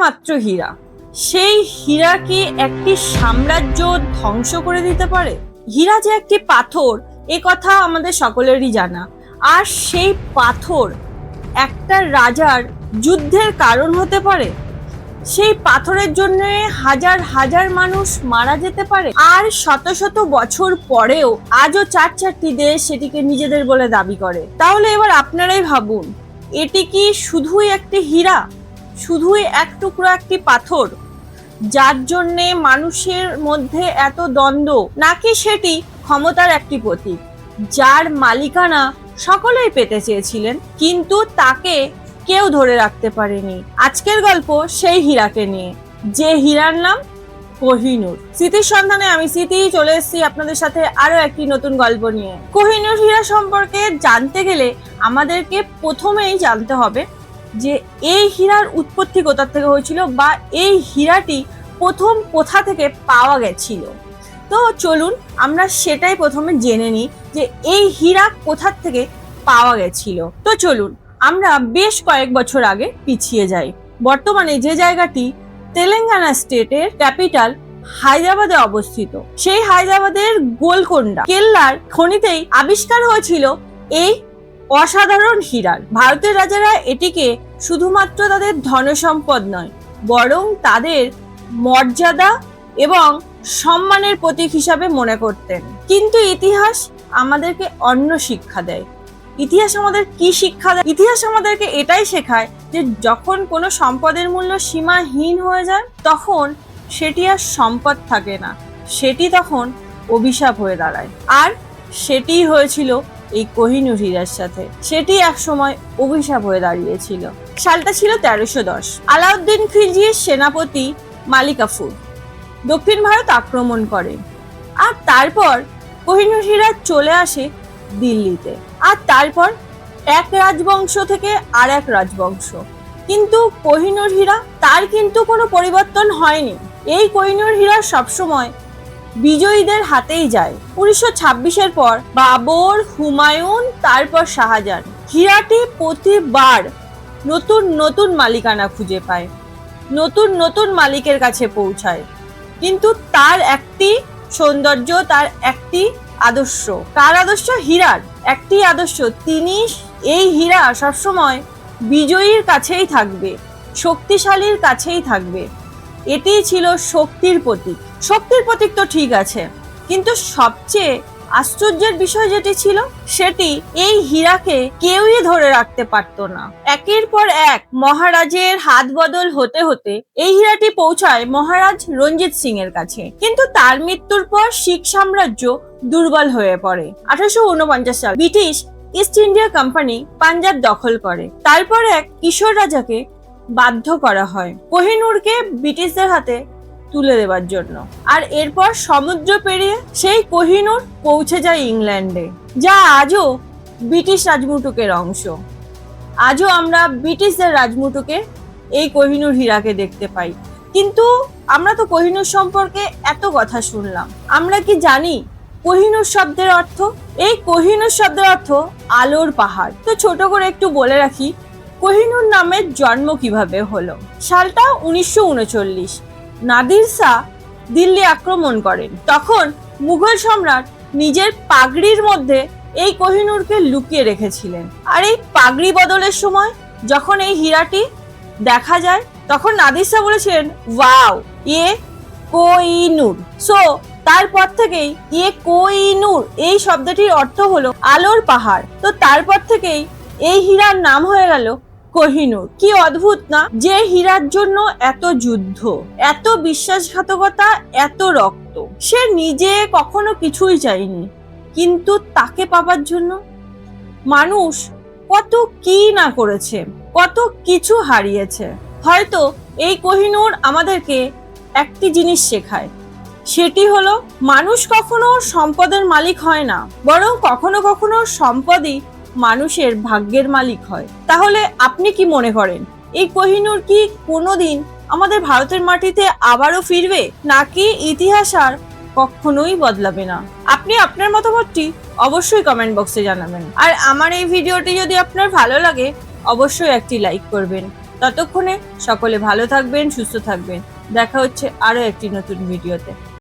মাত্র হীরা, সেই হীরা কি একটি সাম্রাজ্য ধ্বংস করে দিতে পারে? হীরা যে একটি পাথর, এ কথা আমাদের সকলেরই জানা। আর সেই পাথর একটা রাজার যুদ্ধের কারণ হতে পারে। সেই পাথরের জন্য হাজার হাজার মানুষ মারা যেতে পারে। আর শত শত বছর পরেও আজও চারটি দেশ সেটিকে নিজেদের বলে দাবি করে। তাহলে এবার আপনারাই ভাবুন, এটি কি শুধুই একটি হীরা, শুধুই এক টুকরো একটি পাথর যার জন্যে মানুষের মধ্যে এত দ্বন্দ্ব, নাকি সেটি ক্ষমতার একটি প্রতীক যার মালিকানা সকলেই পেতে চেয়েছিলেন, কিন্তু তাকে কেউ ধরে রাখতে পারেনি? আজকের গল্প সেই হীরাকে নিয়ে, যে হীরার নাম কোহিনূর। স্মৃতির সন্ধানে আমি স্মৃতি চলে এসেছি আপনাদের সাথে আরো একটি নতুন গল্প নিয়ে। কোহিনূর হীরা সম্পর্কে জানতে গেলে আমাদেরকে প্রথমেই জানতে হবে যে এই হীরার উৎপত্তি কোথা থেকে হয়েছিল, বা এই হীরাটি প্রথম কোথা থেকে পাওয়া গেছিল। তো চলুন আমরা সেটাই প্রথমে জেনে নিই যে এই হীরা কোথা থেকে পাওয়া গেছিল। তো চলুন আমরা বেশ কয়েক বছর আগে পিছিয়ে যাই। বর্তমানে যে জায়গাটি তেলেঙ্গানা স্টেটের ক্যাপিটাল হায়দ্রাবাদে অবস্থিত, সেই হায়দ্রাবাদের গোলকোন্ডা কেল্লার খনিতেই আবিষ্কার হয়েছিল এই অসাধারণ হীরার। ভারতের রাজারা এটিকে শুধুমাত্র তাদের ধনসম্পদ নয়, বরং তাদের মর্যাদা এবং সম্মানের প্রতীক হিসাবে মনে করতেন। কিন্তু ইতিহাস আমাদেরকে অন্য শিক্ষা দেয়। ইতিহাস আমাদের কি শিক্ষা দেয়? ইতিহাস আমাদেরকে এটাই শেখায় যে যখন কোনো সম্পদের মূল্য সীমাহীন হয়ে যায়, তখন সেটি আর সম্পদ থাকে না, সেটি তখন অভিশাপ হয়ে দাঁড়ায়। আর সেটিই হয়েছিল এই কোহিনূর হীরার সাথে। সেটি এক সময় অভিশাপ হয়ে দাঁড়িয়েছিল। সালটা ছিল 1310। আলাউদ্দিন খিলজির সেনাপতি মালিক কাফুর দক্ষিণ ভারত আক্রমণ করে, আর তারপর কোহিনূর হীরা চলে আসে দিল্লিতে। আর তারপর এক রাজবংশ থেকে আর এক রাজবংশ, কিন্তু কোহিনূর হীরা তার কিন্তু কোনো পরিবর্তন হয়নি। এই কোহিনূর হীরা সবসময় বিজয়ীদের হাতেই যায়। 1926-এর পর বাবর, হুমায়ুন, তারপর শাহজাহান, হীরাটি প্রতিবার নতুন নতুন মালিকানা খুঁজে পায়, নতুন নতুন মালিকের কাছে পৌঁছায়। কিন্তু তার একটি সৌন্দর্য, তার একটি আদর্শ। তার আদর্শ হীরার একটি আদর্শ, তিনি এই হীরা সবসময় বিজয়ীর কাছেই থাকবে, শক্তিশালীর কাছেই থাকবে। এটিই ছিল শক্তির প্রতীক। শক্তির প্রতীক তো ঠিক আছে, কিন্তু সবচেয়ে আশ্চর্যের বিষয় যেটি ছিল, সেটি এই হীরাকে কেউই ধরে রাখতে পারতো না। একের পর এক মহারাজের হাত বদল হতে হতে এই হীরাটি পৌঁছায় মহারাজ রঞ্জিত সিং এর কাছে। কিন্তু তার মৃত্যুর পর শিখ সাম্রাজ্য দুর্বল হয়ে পড়ে। 1849 সাল British east India company Punjab দখল করে। তারপর এক কিশোর রাজাকে বাধ্য করা হয় কোহিনূরকে ব্রিটিশদের হাতে তুলে দেবার জন্য। আর এরপর সমুদ্র পেরিয়ে সেই কোহিনূর পৌঁছে যায় ইংল্যান্ডে, যা আজও ব্রিটিশ রাজমুটুকের অংশ। আজও আমরা ব্রিটিশদের রাজমুটুকে এই কোহিনূর হীরাকে দেখতে পাই। কিন্তু আমরা তো কোহিনূর সম্পর্কে এত কথা শুনলাম, আমরা কি জানি কোহিনূর শব্দের অর্থ? এই কোহিনূর শব্দের অর্থ আলোর পাহাড়। তো ছোট করে একটু বলে রাখি, কোহিনূর নামের জন্ম কিভাবে হলো। সালটা 1939। নাদির শাহ দিল্লি আক্রমণ করেন। তখন মুঘল সম্রাট নিজের পাগড়ির মধ্যে এই কোহিনূরকে লুকিয়ে রেখেছিলেন। আর এই পাগড়ি বদলের সময় যখন এই হীরাটি দেখা যায়, তখন নাদির শাহ বলেছিলেন, ওয়াও, ইয়ে কোহিনূর। সো তারপর থেকেই ইয়ে কোহিনূর এই শব্দটির অর্থ হলো আলোর পাহাড়। তো তারপর থেকেই এই হীরার নাম হয়ে গেল কোহিনূর। কি অদ্ভুত না, যে হীরার জন্য এত যুদ্ধ, এত বিশ্বাসঘাতকতা, এত রক্ত। সে নিজে কখনো কিছুই চায়নি, কিন্তু তাকে পাবার জন্য মানুষ কত কি না করেছে, কত কিছু হারিয়েছে। হয়তো এই কোহিনূর আমাদেরকে একটি জিনিস শেখায়, সেটি হলো মানুষ কখনো সম্পদের মালিক হয় না, বরং কখনো কখনো সম্পদই মানুষের ভাগ্যের মালিক হয়। তাহলে আপনি কি মনে করেন, এই কোহিনূর কি কোনোদিন আমাদের ভারতের মাটিতে আবারও ফিরবে, নাকি ইতিহাস আর কখনোই বদলাবে না? আপনি আপনার মতামতটি অবশ্যই কমেন্ট বক্সে জানাবেন। আর আমার এই ভিডিওটি যদি আপনার ভালো লাগে, অবশ্যই একটি লাইক করবেন। ততক্ষণে সকলে ভালো থাকবেন, সুস্থ থাকবেন। দেখা হচ্ছে আরো একটি নতুন ভিডিওতে।